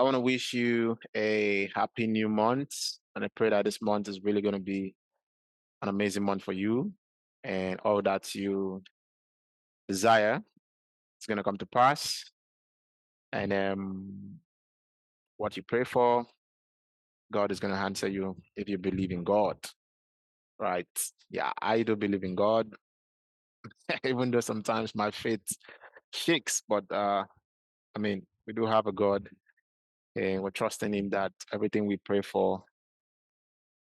I want to wish you a happy new month, and I pray that this month is really going to be an amazing month for you, and all that you desire is going to come to pass. And what you pray for, God is going to answer you if you believe in God, right? Yeah, I do believe in God, even though sometimes my faith shakes, but I mean, we do have a God, and we're trusting Him that everything we pray for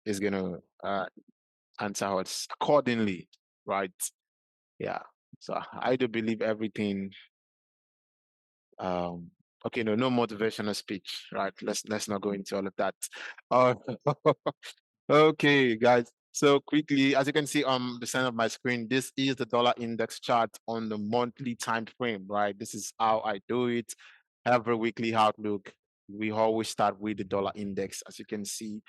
is going to answer us accordingly, right? Yeah. So I do believe everything. Um, okay, no motivational speech, right? Let's not go into all of that. Uh, okay, guys. So quickly, as you can see on the center of my screen, this is the dollar index chart on the monthly time frame, right? This is how I do it. Every weekly outlook, we always start with the dollar index, as you can see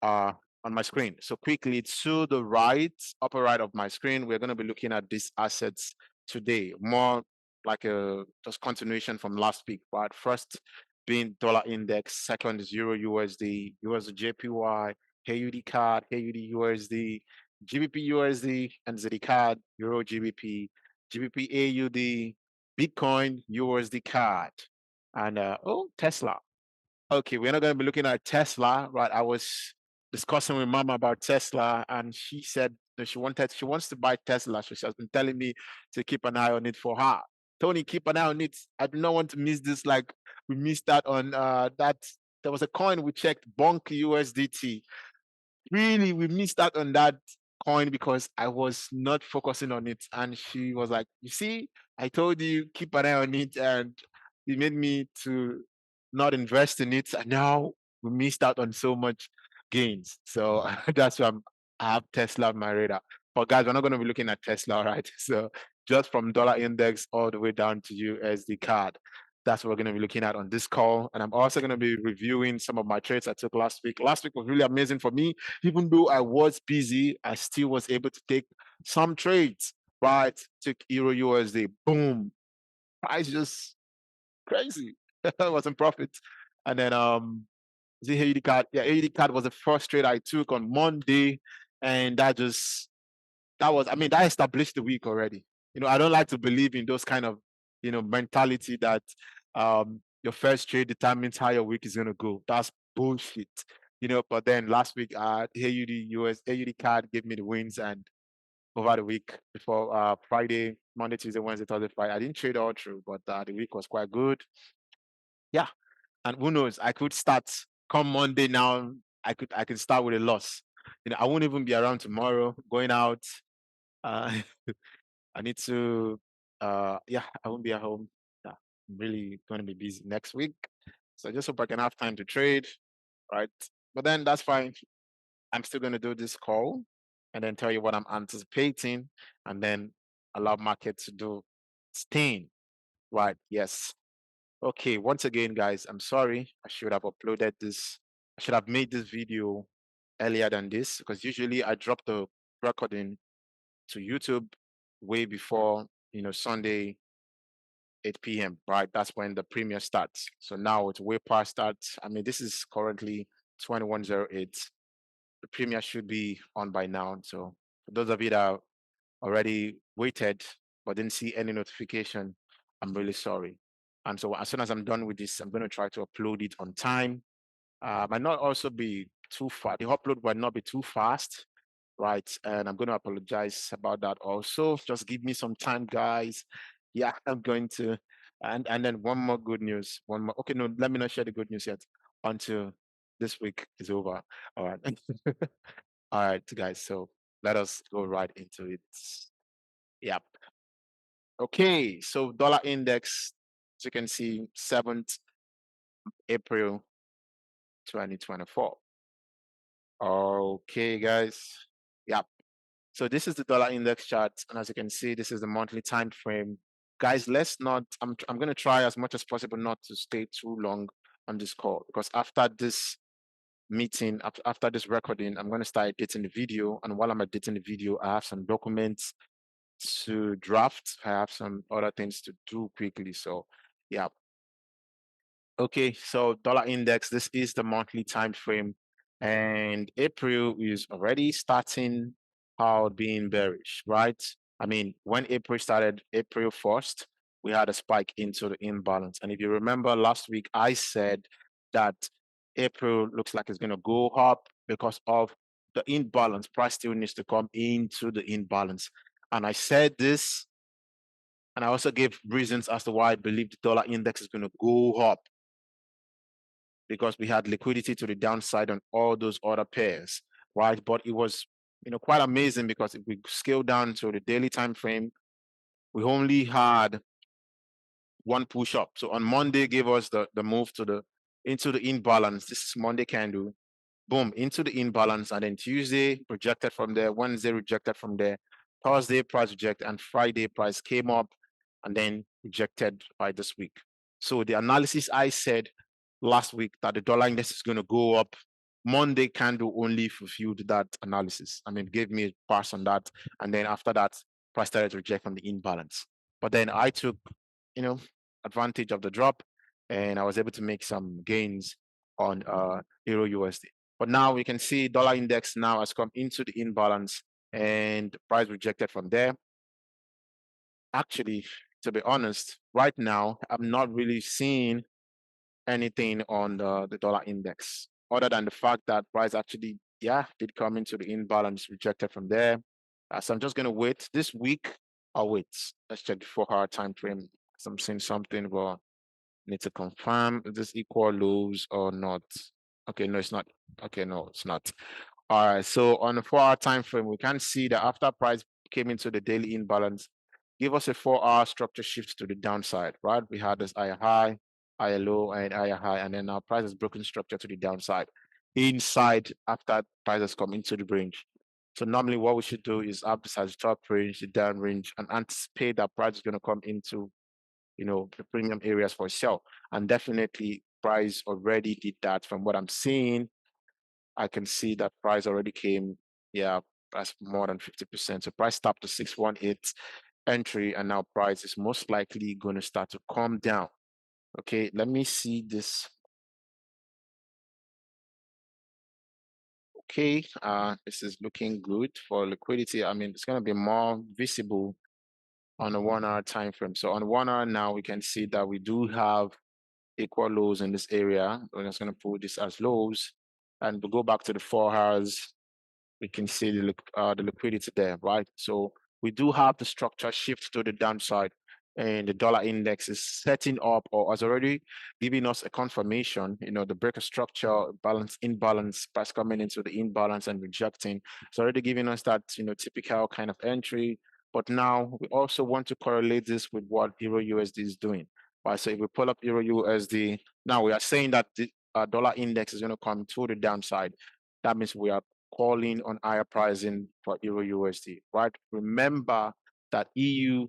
uh, on my screen. So quickly to the right, upper right of my screen, we're going to be looking at these assets today, more like a just continuation from last week. But first being dollar index, second is Euro USD, USD JPY, AUD CAD, AUD USD, GBP USD, and ZD CAD, Euro GBP, GBP AUD, Bitcoin USD CAD, and oh, Tesla. Okay, we're not going to be looking at Tesla, right? I was discussing with Mama about Tesla, and she said that she wants to buy Tesla. So she has been telling me to keep an eye on it for her. Tony, keep an eye on it. I do not want to miss this. Like we missed that on that. There was a coin we checked, Bonk USDT. Really, we missed out on that coin because I was not focusing on it. And she was like, "You see, I told you keep an eye on it, and it made me to not invest in it. And now we missed out on so much gains." So that's why I have Tesla on my radar. But guys, we're not going to be looking at Tesla, right? So just from dollar index all the way down to USD CAD. That's what we're going to be looking at on this call. And I'm also going to be reviewing some of my trades I took last week. Last week was really amazing for me. Even though I was busy, I still was able to take some trades, right? Took Euro USD, boom. Price just crazy. I was in profit. And then the AUD card, yeah, AUD card was the first trade I took on Monday. And I mean, that established the week already. I don't like to believe in those kind of, mentality that your first trade determines how your week is gonna go. That's bullshit. But then last week, AUD card gave me the wins, and over the week before Friday, Monday, Tuesday, Wednesday, Thursday, Friday, I didn't trade all through, but the week was quite good. Yeah, and who knows? I could start come Monday now. I could start with a loss. I won't even be around tomorrow. Going out. Uh, I need to, yeah, I won't be at home. Yeah, I'm really going to be busy next week. So I just hope I can have time to trade, right? But then that's fine. I'm still going to do this call and then tell you what I'm anticipating and then allow market to do its thing, right? Yes. Okay. Once again, guys, I'm sorry. I should have uploaded this. I should have made this video earlier than this because usually I drop the recording to YouTube way before Sunday 8 p.m. Right, that's when the premiere starts. So now it's way past start. I mean, this is currently 21:08. The premiere should be on by now. So for those of you that already waited but didn't see any notification, I'm really sorry. And so as soon as I'm done with this, I'm going to try to upload it on time. Might not also be too fast. The upload might not be too fast, right? And I'm going to apologize about that also. Just give me some time, guys. Yeah, I'm going to. And then one more good news. One more. Okay, no, let me not share the good news yet until this week is over. All right. All right, guys. So let us go right into it. Yep. Okay. So dollar index, as you can see, 7th April 2024. Okay, guys. Yep. So this is the dollar index chart, and as you can see, this is the monthly time frame. Guys, let's not. I'm going to try as much as possible not to stay too long on this call because after this meeting, after this recording, I'm going to start editing the video, and while I'm editing the video, I have some documents to draft. I have some other things to do quickly. So, yeah. Okay, so dollar index, this is the monthly time frame, and April is already starting out being bearish, right? I mean, when April started, April 1st, we had a spike into the imbalance. And if you remember last week, I said that April looks like it's going to go up because of the imbalance. Price still needs to come into the imbalance. And I said this, and I also gave reasons as to why I believe the dollar index is going to go up, because we had liquidity to the downside on all those other pairs, right? But it was, quite amazing, because if we scale down to the daily time frame, we only had one push up. So on Monday gave us the move to the into the imbalance. This is Monday candle, boom, into the imbalance, and then Tuesday projected from there, Wednesday rejected from there, Thursday price reject, and Friday price came up and then rejected by this week. So the analysis I said last week that the dollar index is going to go up, Monday candle only fulfilled that analysis. I mean, gave me a pass on that. And then after that, price started to reject from the imbalance. But then I took, advantage of the drop, and I was able to make some gains on Euro USD. But now we can see dollar index now has come into the imbalance, and the price rejected from there. Actually, to be honest, right now, I'm not really seeing anything on the dollar index, other than the fact that price actually, did come into the imbalance, rejected from there. So I'm just going to wait this week. I'll wait. Let's check the 4-hour time frame. So I'm seeing something, but need to confirm if this equal lows or not. Okay, no, it's not. Okay, no, it's not. All right, so on the 4-hour time frame, we can see that after price came into the daily imbalance, give us a 4-hour structure shift to the downside, right? We had this higher high, higher low, and higher high, and then our price has broken structure to the downside inside after price has come into the range. So normally what we should do is up the top range, the down range, and anticipate that price is going to come into the premium areas for sale. And definitely price already did that. From what I'm seeing, I can see that price already came, that's more than 50%. So price stopped to 618 entry, and now price is most likely going to start to come down. Okay, let me see this. Okay, this is looking good for liquidity. I mean, it's going to be more visible on a 1-hour time frame. So on 1 hour now, we can see that we do have equal lows in this area. We're just going to put this as lows, and we go back to the 4 hours. We can see the liquidity there, right? So we do have the structure shift to the downside, and the dollar index is setting up, or has already giving us a confirmation. The breaker structure, balance, imbalance, price coming into the imbalance and rejecting. It's already giving us that typical kind of entry. But now we also want to correlate this with what Euro USD is doing. Right? So if we pull up Euro USD, now we are saying that the dollar index is going to come to the downside. That means we are calling on higher pricing for Euro USD, right? Remember that EU,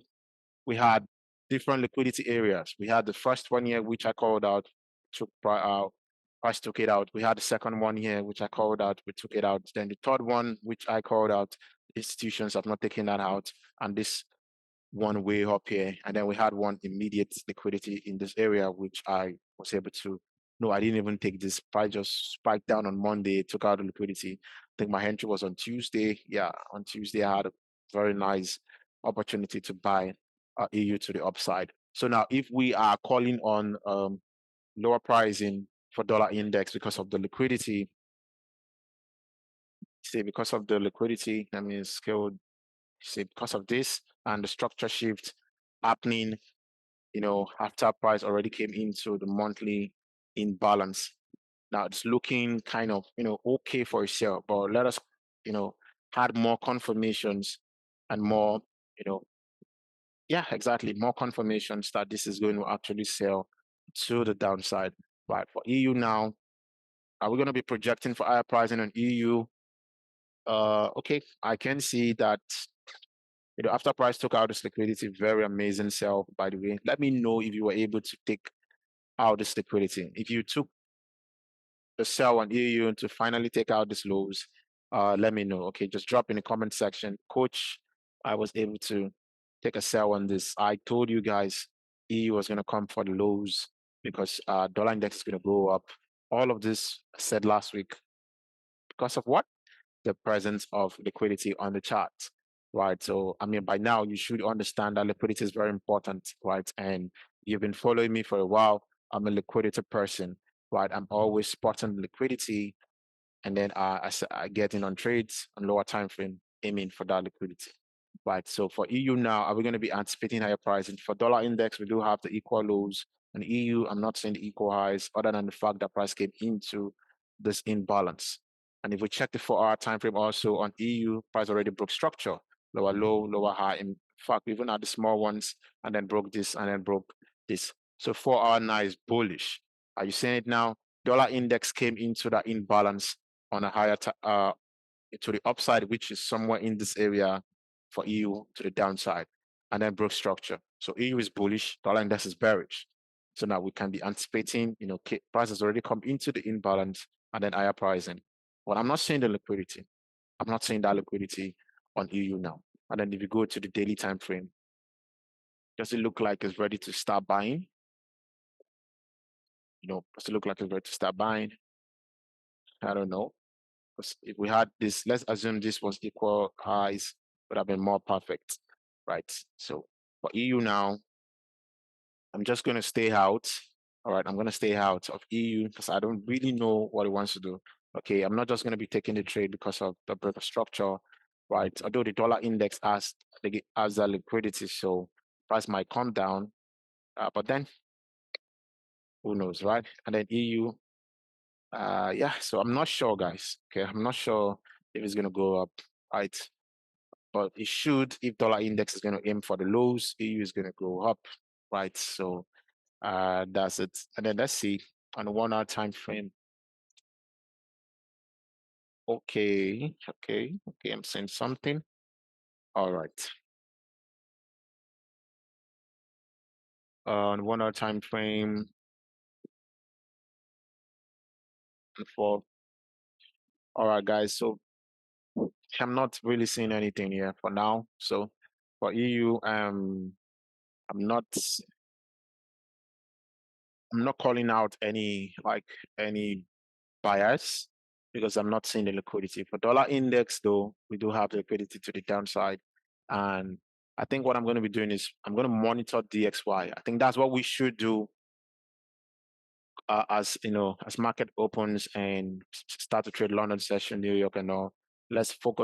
we had different liquidity areas. We had the first one here, which I called out, price took it out. We had the second one here, which I called out, we took it out. Then the third one, which I called out, institutions have not taken that out. And this one way up here, and then we had one immediate liquidity in this area, which I was able to. No, I didn't even take this. Price just spiked down on Monday, took out the liquidity. I think my entry was on Tuesday. Yeah, on Tuesday I had a very nice opportunity to buy EU to the upside. So now, if we are calling on lower pricing for dollar index because of the liquidity, because of the liquidity, that means scale. Because of this and the structure shift happening, after price already came into the monthly imbalance. Now it's looking kind of, okay for a sale, but let us, add more confirmations and more, exactly, more confirmations that this is going to actually sell to the downside. Right, for EU now, are we going to be projecting for higher pricing on EU? Okay, I can see that after price took out this liquidity, very amazing sell, by the way. Let me know if you were able to take out this liquidity. If you took the sell on EU to finally take out these lows, let me know. Okay, just drop in the comment section. Coach, I was able to take a sell on this. I told you guys EU was going to come for the lows because dollar index is going to go up. All of this I said last week because of what? The presence of liquidity on the chart, right? So, I mean, by now you should understand that liquidity is very important, right? And you've been following me for a while. I'm a liquidity person, right? I'm always spotting liquidity, and then I get in on trades on lower time frame, aiming for that liquidity. Right. So for EU now, are we going to be anticipating higher pricing? For dollar index, we do have the equal lows. And EU, I'm not seeing the equal highs, other than the fact that price came into this imbalance. And if we check the 4-hour time frame also on EU, price already broke structure, lower low, lower high. In fact, even at the small ones, and then broke this, and then broke this. So 4-hour now is bullish. Are you seeing it now? Dollar index came into that imbalance on a higher to the upside, which is somewhere in this area for EU, to the downside, and then broke structure. So EU is bullish, dollar index is bearish. So now we can be anticipating, prices already come into the imbalance and then higher pricing. But I'm not seeing the liquidity. I'm not seeing that liquidity on EU now. And then if you go to the daily time frame, does it look like it's ready to start buying? Does it look like it's ready to start buying? I don't know. Because if we had this, let's assume this was equal highs, would have been more perfect, right? So for EU now, I'm just going to stay out. All right, I'm going to stay out of EU because I don't really know what it wants to do. Okay, I'm not just going to be taking the trade because of the break of structure, right? Although the dollar index has the liquidity, so price might come down, but then who knows, right? And then EU, yeah. So I'm not sure, guys. Okay, I'm not sure if it's going to go up, right? But it should, if dollar index is going to aim for the lows, EU is going to go up, right? So that's it. And then let's see on the 1 hour time frame. Okay, I'm saying something. All right. On 1 hour time frame for, all right, guys. So I'm not really seeing anything here for now. So for EU, I'm not calling out any buyers because I'm not seeing the liquidity. For dollar index, though, we do have liquidity to the downside. And I think what I'm going to be doing is I'm going to monitor DXY. I think that's what we should do as as market opens and start to trade London session, New York, and all. Let's put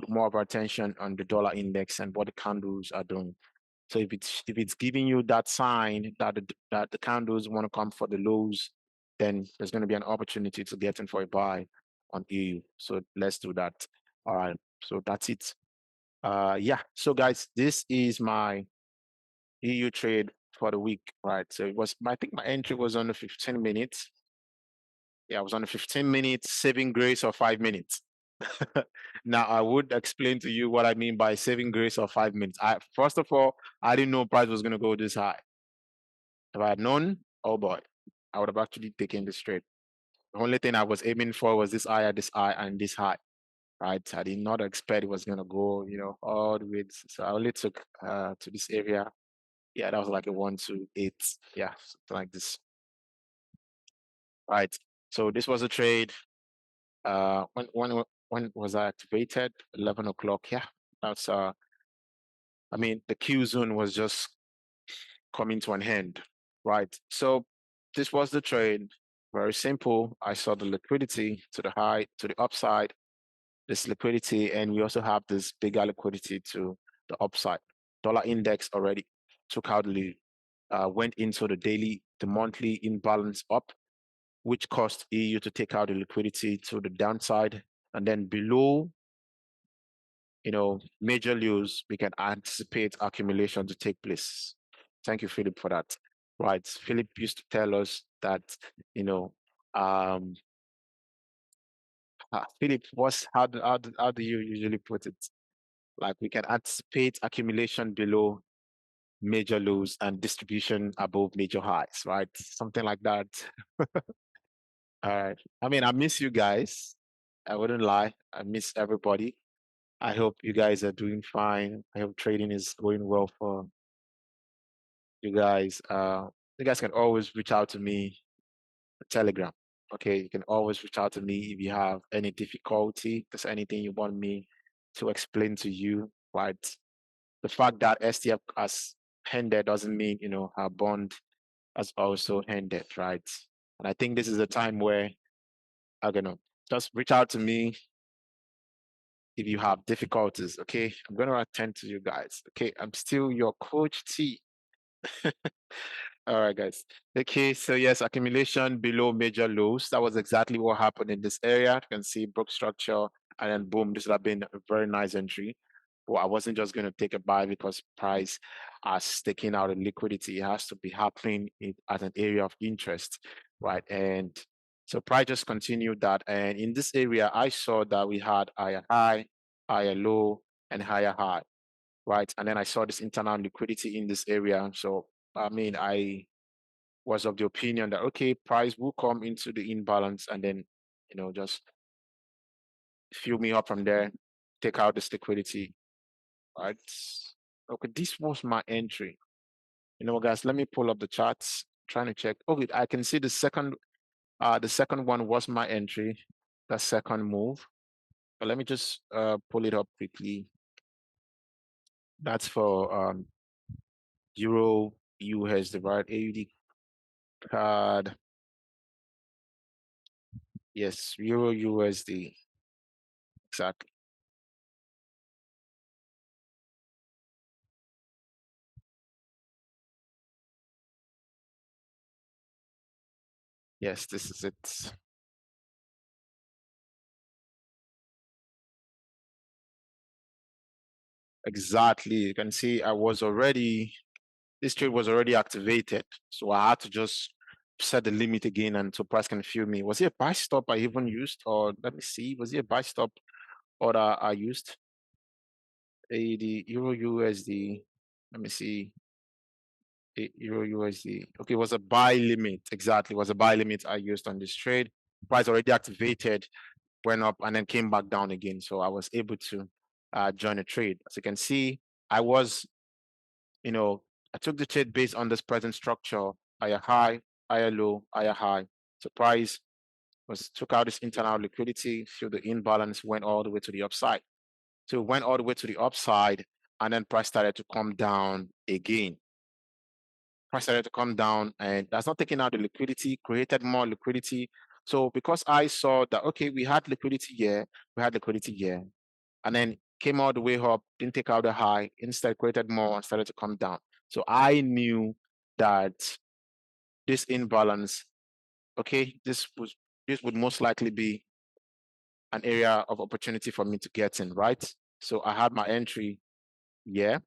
more of our attention on the dollar index and what the candles are doing. So if it's giving you that sign that the candles want to come for the lows, then there's going to be an opportunity to get in for a buy on EU. So let's do that. All right. So that's it. Yeah. So guys, this is my EU trade for the week. Right. So I think my entry was on the 15 minutes. Yeah, I was on the 15 minutes saving grace of 5 minutes. Now I would explain to you what I mean by saving grace of 5 minutes. First of all, I didn't know price was going to go this high. If I had known, oh boy, I would have actually taken this trade. The only thing I was aiming for was this high, and this high, right? I did not expect it was gonna go, all the way. So I only took to this area. Yeah, that was like a 128. Yeah, something like this. Right. So this was a trade. When was I activated? 11 o'clock. Yeah, that's I mean the Q zone was just coming to an end, right? So this was the trade. Very simple. I saw the liquidity to the high, to the upside, this liquidity, and we also have this bigger liquidity to the upside. Dollar index already took out went into the monthly imbalance up, which caused EU to take out the liquidity to the downside. And then below, major lows, we can anticipate accumulation to take place. Thank you, Philip, for that. Right. Philip used to tell us that, um, Philip, how do you usually put it? Like we can anticipate accumulation below major lows and distribution above major highs, right? Something like that. All right. I mean, I miss you guys. I wouldn't lie. I miss everybody. I hope you guys are doing fine. I hope trading is going well for you guys. you guys can always reach out to me on Telegram. Okay, you can always reach out to me if you have any difficulty, if there's anything you want me to explain to you, right? The fact that STF has ended doesn't mean, our bond has also ended, right? And I think this is a time where I'm gonna just reach out to me if you have difficulties. Okay, I'm gonna attend to you guys. Okay, I'm still your coach T. All right, guys. Okay, so yes, accumulation below major lows. That was exactly what happened in this area. You can see broke structure, and then boom, this would have been a very nice entry. But I wasn't just going to take a buy because price has taken out a liquidity. It has to be happening at an area of interest, right? And so price just continued that. And in this area, I saw that we had higher high, higher low, and higher high, right? And then I saw this internal liquidity in this area. So I mean, I was of the opinion that okay, price will come into the imbalance and then just fill me up from there, take out this liquidity, right? Okay, this was my entry. You know what, guys? Let me pull up the charts. Trying to check. Okay, I can see the second one was my entry, the second move. But let me just pull it up quickly. That's for Euro USD, right? AUD CAD. Yes, Euro USD. Exactly. Yes, this is it. Exactly. You can see this trade was already activated. So I had to just set the limit again and so price can feel me. Was it a buy stop I even used? Or let me see, was it a buy stop or that I used? AUD, Euro USD. Let me see. Euro USD. Okay, it was a buy limit. Exactly. It was a buy limit I used on this trade. Price already activated, went up and then came back down again. So I was able to join a trade. As you can see, I was I took the trade based on this present structure, higher high, higher low, higher high. So price took out this internal liquidity, feel the imbalance, went all the way to the upside. So it went all the way to the upside, and then price started to come down again. Price started to come down, and that's not taking out the liquidity, created more liquidity. So because I saw that okay, we had liquidity here, and then came all the way up, didn't take out the high, instead created more and started to come down. So I knew that this imbalance, okay, this would most likely be an area of opportunity for me to get in, right? So I had my entry here.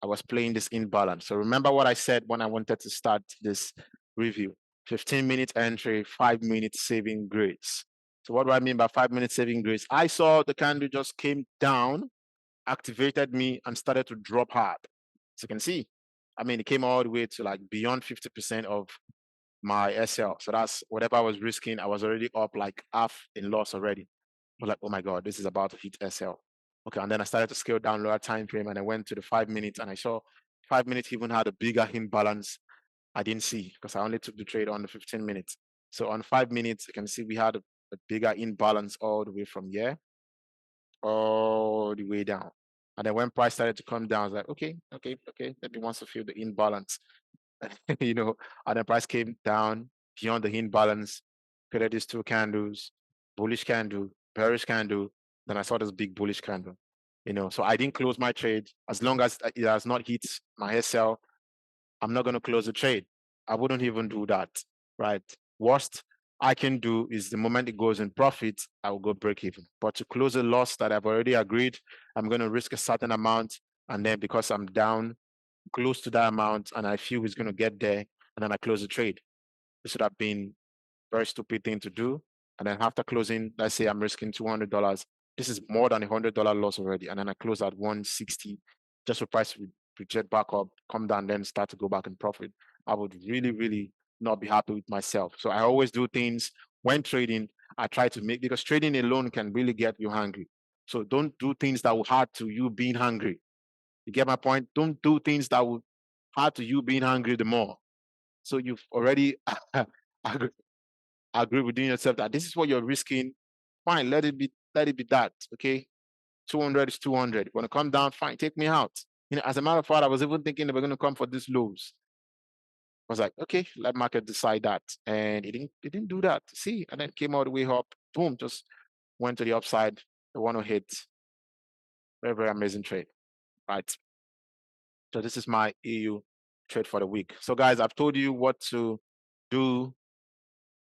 I was playing this imbalance. So remember what I said when I wanted to start this review. 15-minute entry, 5-minute saving grace. So what do I mean by 5-minute saving grace? I saw the candle just came down, activated me and started to drop hard. As you can see, I mean, it came all the way to like beyond 50% of my SL. So that's whatever I was risking, I was already up like half in loss already. I was like, oh my God, this is about to hit SL. Okay, and then I started to scale down lower time frame and I went to the 5 minutes and I saw 5 minutes even had a bigger imbalance. I didn't see because I only took the trade on the 15 minutes. So on 5 minutes, you can see we had a bigger imbalance all the way from here all the way down. And then when price started to come down, I was like, okay, maybe wants to feel the imbalance, and then price came down beyond the imbalance, created these two candles, bullish candle, bearish candle. Then I saw this big bullish candle, so I didn't close my trade. As long as it has not hit my SL, I'm not going to close the trade. I wouldn't even do that, right? Worst I can do is the moment it goes in profit, I will go break even. But to close a loss that I've already agreed, I'm going to risk a certain amount. And then because I'm down close to that amount and I feel it's going to get there, and then I close the trade. This would have been a very stupid thing to do. And then after closing, let's say I'm risking $200. This is more than $100 loss already. And then I close at 160, just for price to jet back up, come down, then start to go back in profit. I would really, really not be happy with myself. So I always do things when trading. I try to make, because trading alone can really get you hungry. So don't do things that will hard to you being hungry. You get my point? Don't do things that will hard to you being hungry the more. So you've already agree within yourself that this is what you're risking. Fine, let it be that. Okay, 200 is 200. When it come down, fine, take me out. As a matter of fact, I was even thinking they were going to come for these lows. I was like, okay, let market decide that, and it didn't do that. See, and then came all the way up, boom, just went to the upside. The one who hit, very very amazing trade, right? So this is my EU trade for the week. So guys, I've told you what to do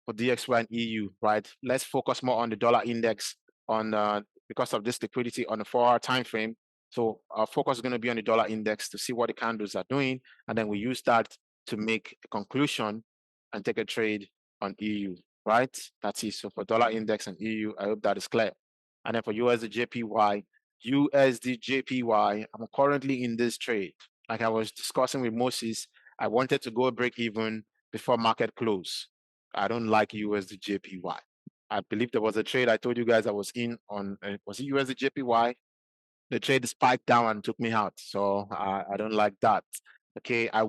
for DXY and EU, right? Let's focus more on the dollar index on because of this liquidity on the 4-hour time frame. So our focus is going to be on the dollar index to see what the candles are doing, and then we use that to make a conclusion and take a trade on EU, right? That's it. So for dollar index and EU, I hope that is clear. And then for USD JPY, I'm currently in this trade. Like I was discussing with Moses, I wanted to go break even before market close. I don't like USD JPY. I believe there was a trade I told you guys I was in on, was it USD JPY? The trade spiked down and took me out. So I don't like that. Okay, I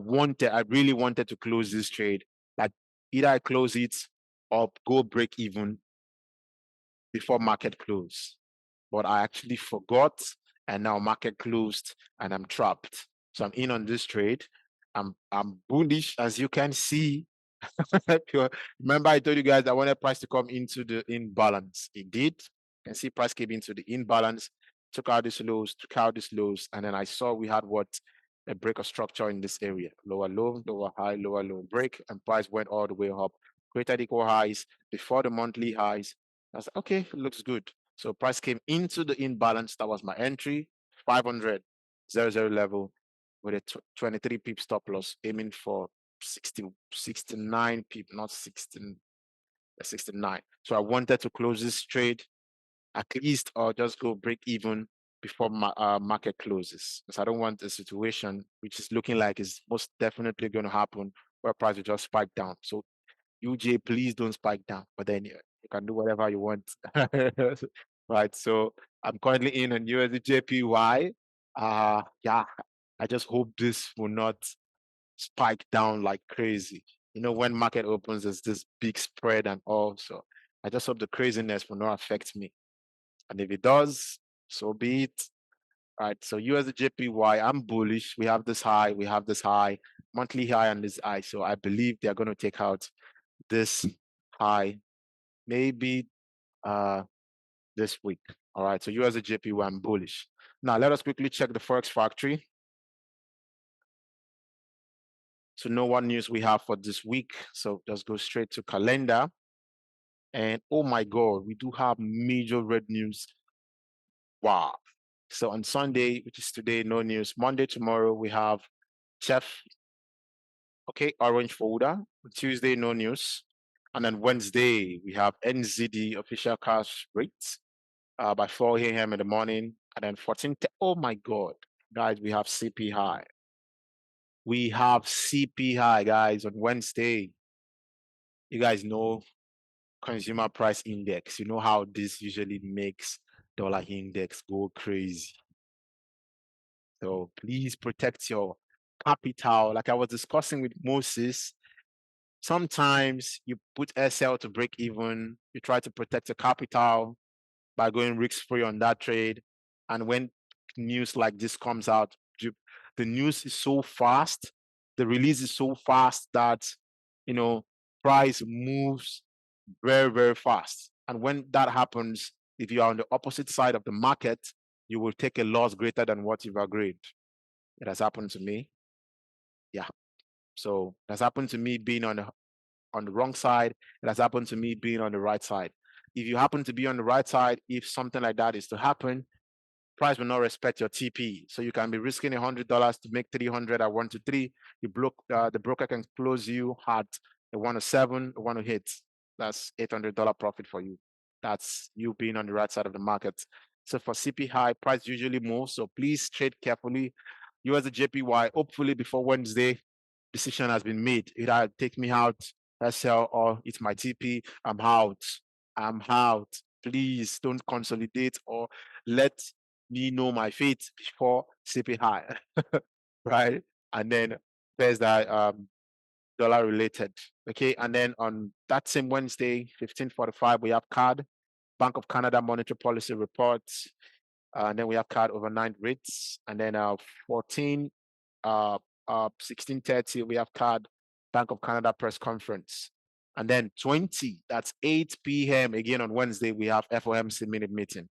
really wanted to close this trade. Like either I close it or go break even before market close. But I actually forgot, and now market closed and I'm trapped. So I'm in on this trade. I'm bullish, as you can see. Remember, I told you guys I wanted price to come into the imbalance. It did. You can see price came into the imbalance, took out these lows, and then I saw we had what a break of structure in this area. Lower low, lower high, lower low break, and price went all the way up, created equal highs before the monthly highs. I was like, okay, looks good. So price came into the imbalance. That was my entry, 500, 00 level with a 23 pip stop loss, aiming for 69 pip, not 16, 69. So I wanted to close this trade at least, or just go break even before market closes, because I don't want a situation which is looking like is most definitely going to happen where price will just spike down. So UJ, please don't spike down, but then you can do whatever you want. Right. So I'm currently in on USD JPY. Yeah, I just hope this will not spike down like crazy. When market opens, there's this big spread and all. So I just hope the craziness will not affect me. And if it does, so be it. Right. So USD JPY, I'm bullish. We have this high, monthly high, and this high. So I believe they're going to take out this high, maybe this week. All right. So USD JPY, I'm bullish. Now let us quickly check the Forex Factory to know what news we have for this week. So just go straight to calendar. And oh my God, we do have major red news. Wow. So on Sunday, which is today, no news. Monday, tomorrow, we have Chef. Okay, orange folder. Tuesday, no news. And then Wednesday, we have NZD official cash rates by 4 a.m. in the morning. And then 14. Oh my God, guys, we have CP high. We have CP high, guys, on Wednesday. You guys know consumer price index. You know how this usually makes dollar index go crazy. So please protect your capital. Like I was discussing with Moses, sometimes you put SL to break even. You try to protect your capital by going risk-free on that trade. And when news like this comes out, the news is so fast, the release is so fast that, price moves very, very fast. And when that happens, if you are on the opposite side of the market, you will take a loss greater than what you've agreed. It has happened to me. Yeah. So it has happened to me being on the wrong side. It has happened to me being on the right side. If you happen to be on the right side, if something like that is to happen, price will not respect your TP. So you can be risking $100 to make 300 at 1 to 3. The broker can close you at a 1 to 7, a 1 to hit. That's $800 profit for you. That's you being on the right side of the market. So for CP high, price usually moves. So please trade carefully. USD JPY, hopefully before Wednesday, decision has been made. Either take me out, SL, or it's my TP. I'm out. I'm out. Please don't consolidate or let me know my fate before CP high, right? And then there's that dollar related. Okay, and then on that same Wednesday, 15:45, we have CAD, Bank of Canada monetary policy reports. And then we have CAD overnight rates, and then 14 16:30 we have CAD Bank of Canada press conference, and then 20, that's 8 p.m. again on Wednesday, we have FOMC minute meeting.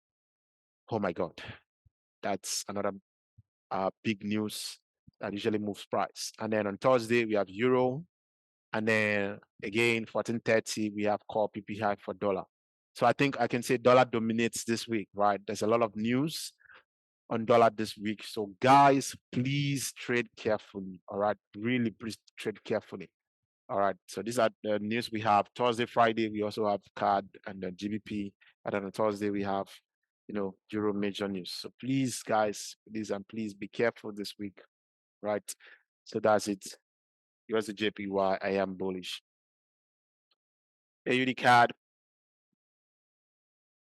Oh my God, that's another big news that usually moves price. And then on Thursday we have euro, and then again 14:30 we have core PPI for dollar. So I think I can say dollar dominates this week, right? There's a lot of news on dollar this week. So guys, please trade carefully. All right. Really, please trade carefully. All right. So these are the news we have. Thursday, Friday, we also have CAD and the GBP. And then on Thursday, we have, Euro major news. So please, guys, please and please be careful this week. Right. So that's it. USD JPY, I am bullish. AUD CAD.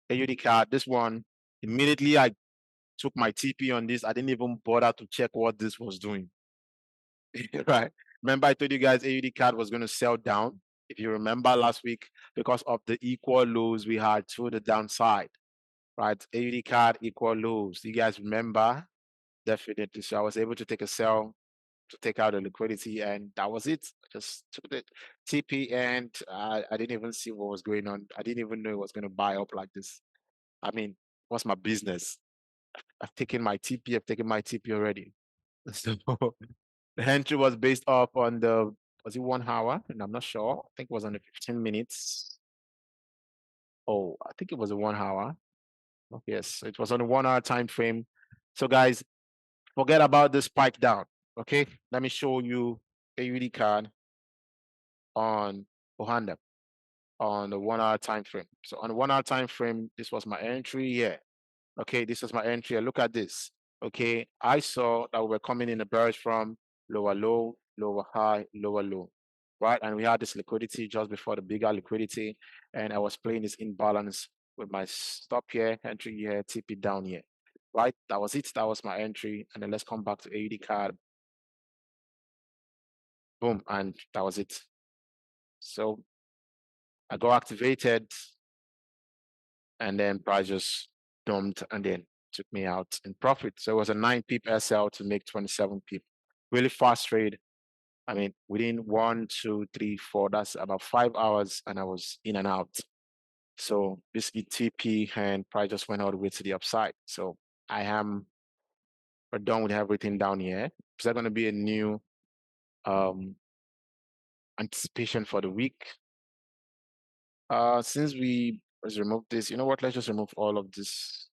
AUD CAD. This one, immediately I took my TP on this. I didn't even bother to check what this was doing. Right. Remember, I told you guys AUD CAD was going to sell down. If you remember last week, because of the equal lows we had to the downside, right? AUD CAD equal lows. You guys remember? Definitely. So I was able to take a sell to take out the liquidity, and that was it. Just took the TP, and I didn't even see what was going on. I didn't even know it was going to buy up like this. I mean, what's my business? I've taken my TP. I've taken my TP already. So the entry was based off on was it 1 hour? And I'm not sure. I think it was on the 15 minutes. Oh, I think it was a 1 hour. Oh, yes, it was on a 1 hour time frame. So guys, forget about the spike down. Okay, let me show you AUD card on Ohanda on the 1 hour time frame. So on the 1 hour time frame, this was my entry here. Okay, this is my entry. Look at this. Okay, I saw that we were coming in a bearish from lower low, lower high, lower low, right? And we had this liquidity just before the bigger liquidity, and I was playing this imbalance with my stop here, entry here, TP down here, right? That was it. That was my entry. And then let's come back to AUD card. Boom, and that was it. So I got activated, and then price just dumped and then took me out in profit. So it was a 9 pip SL to make 27 pip. Really fast trade. I mean, within 1, 2, 3, 4, that's about 5 hours, and I was in and out. So this ETP and price just went all the way to the upside. So we're done with everything down here. Is there going to be a new anticipation for the week? Since let's remove this, you know what? Let's just remove all of this.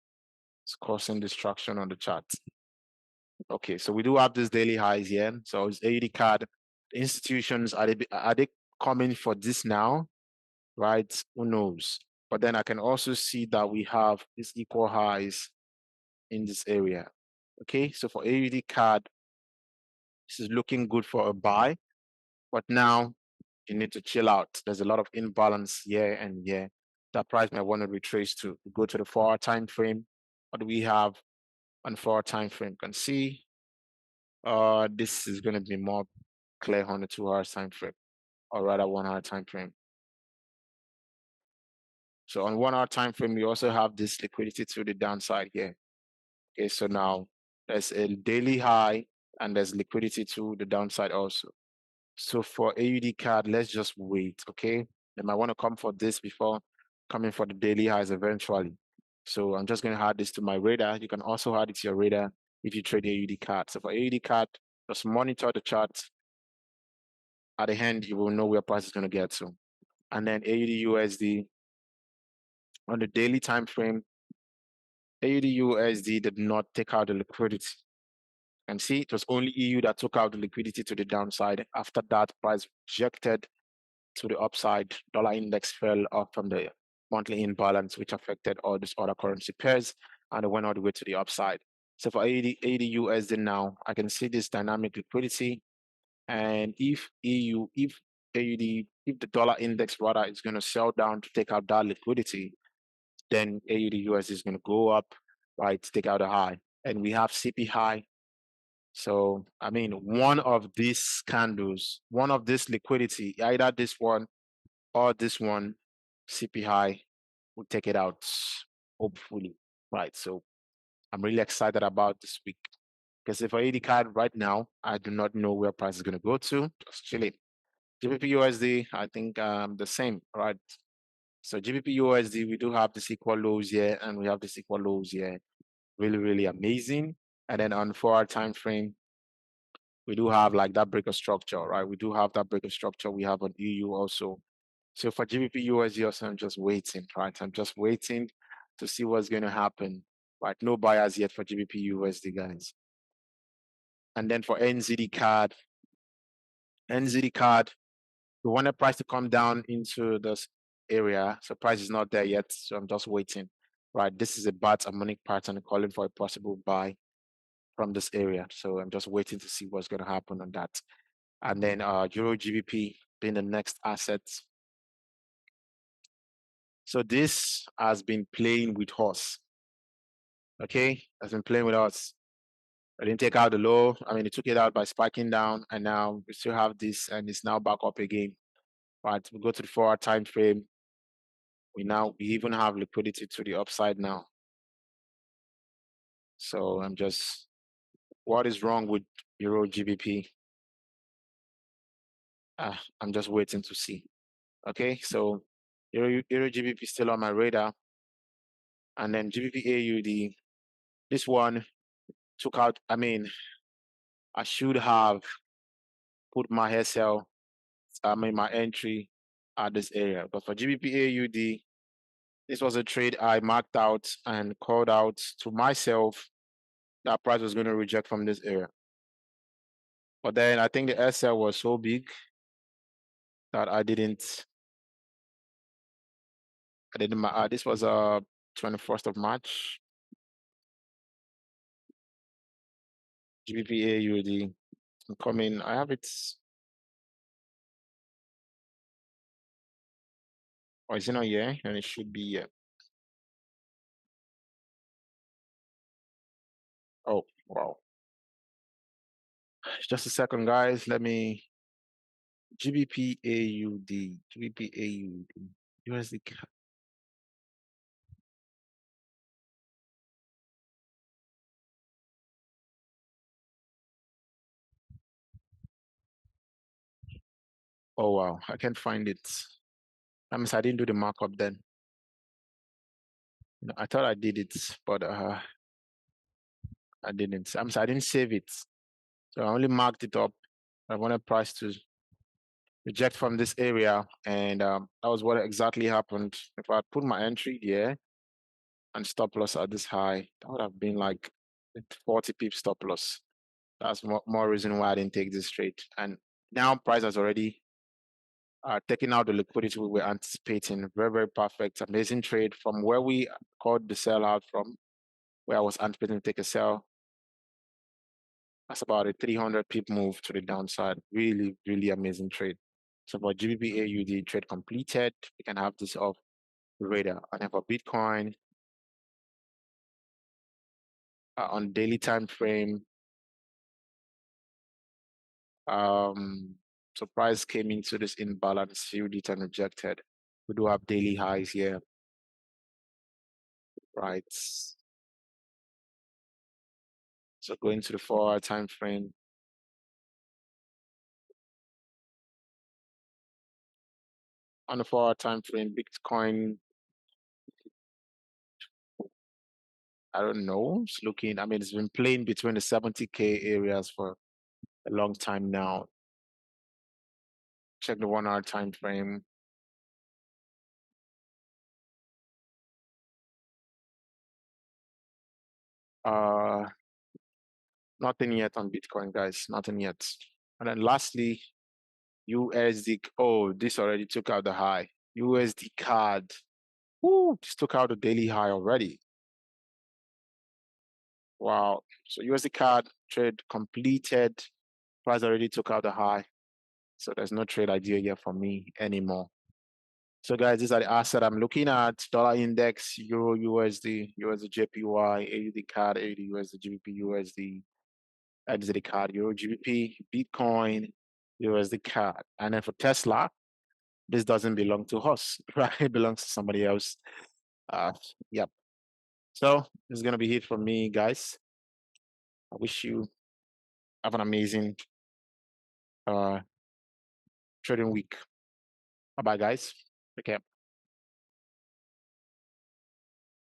It's causing distraction on the chart. Okay, so we do have this daily highs here. So it's AUD card. The institutions, are they coming for this now? Right? Who knows? But then I can also see that we have these equal highs in this area. Okay, so for AUD card, this is looking good for a buy. But now you need to chill out. There's a lot of imbalance here and here. That price might want to retrace to go to the 4 hour time frame. What do we have on 4 hour time frame? You can see this is going to be more clear on the 2 hour time frame, or rather 1 hour time frame. So on 1 hour time frame, we also have this liquidity to the downside here. Okay, so now there's a daily high and there's liquidity to the downside also. So for AUD card, let's just wait. Okay, they might want to come for this before coming for the daily highs eventually. So I'm just going to add this to my radar. You can also add it to your radar if you trade AUD card. So for AUD card, just monitor the chart. At the end, you will know where price is going to get to. And then AUD USD on the daily time frame, AUD USD did not take out the liquidity. And see, it was only EU that took out the liquidity to the downside. After that, price rejected to the upside. Dollar index fell off from the monthly imbalance, which affected all these other currency pairs, and it went all the way to the upside. So for AUD USD now, I can see this dynamic liquidity. And if AUD, if the dollar index rather is going to sell down to take out that liquidity, then AUD USD is going to go up, right, to take out a high. And we have CP high So, I mean, one of these candles, one of this liquidity, either this one or this one, CPI will take it out, hopefully, right? So I'm really excited about this week because if I hit the card right now, I do not know where price is going to go to. Just chilling. GBP USD, I think the same, right? So GBP USD, we do have this equal lows here and we have this equal lows here. Really, really amazing. And then on 4-hour time frame, we do have like that breaker structure, right? We do have that breaker structure. We have an EU also. So for GBP USD also, I'm just waiting, right? I'm just waiting to see what's going to happen, right? No buyers yet for GBP USD, guys. And then for NZD CAD, we want the price to come down into this area. So price is not there yet. So I'm just waiting, right? This is a bat harmonic pattern calling for a possible buy from this area. So I'm just waiting to see what's going to happen on that. And then Euro GBP being the next asset. So this has been playing with us. Okay, has been playing with us. I didn't take out the low. I mean, it took it out by spiking down, and now we still have this, and it's now back up again. Right, we go to the 4-hour time frame. We even have liquidity to the upside now. So I'm just, what is wrong with Euro GBP? I'm just waiting to see. Okay, so Euro GBP still on my radar, and then GBP AUD. This one took out. I mean, I should have put my SL, my entry at this area. But for GBP AUD, this was a trade I marked out and called out to myself that price was going to reject from this area. But then I think the SL was so big that I didn't. This was 21st of March. GBP AUD. I'm coming. I have it. Or is it not here? And it should be here. Oh, wow. Just a second, guys. Let me. GBP AUD. GBP AUD. USD. Oh, wow. I can't find it. That means I didn't do the markup then. I thought I did it, but I didn't. I didn't save it. So I only marked it up. I wanted price to reject from this area, and that was what exactly happened. If I put my entry here and stop loss at this high, that would have been like 40 pips stop loss. That's more reason why I didn't take this trade. And now price has already taken out the liquidity we were anticipating. Very, very perfect, amazing trade from where we called the sell out from, where I was anticipating to take a sell. That's about a 300 pip move to the downside. Really, really amazing trade. So for GBP AUD trade completed, we can have this off the radar. And then for Bitcoin, on daily time frame, so price came into this imbalance, filled it and rejected. We do have daily highs here, right? So going to the 4-hour time frame, on the 4-hour time frame, Bitcoin, I don't know, it's looking, I mean, it's been playing between the 70K areas for a long time now. Check the 1-hour time frame. Uh, Nothing yet on Bitcoin, guys. Nothing yet. And then lastly, USD. Oh, this already took out the high. USD CAD. Ooh, just took out the daily high already. Wow. So USD CAD trade completed. Price already took out the high. So there's no trade idea here for me anymore. So guys, these are the assets I'm looking at. Dollar index, Euro USD, USD JPY, AUD CAD, AUD USD, GBP USD, XD CAD, Euro GBP, Bitcoin, USD CAD. And then for Tesla, this doesn't belong to us, right? It belongs to somebody else. Yep. So this is gonna be it for me, guys. I wish you have an amazing trading week. Bye bye, guys. Take care.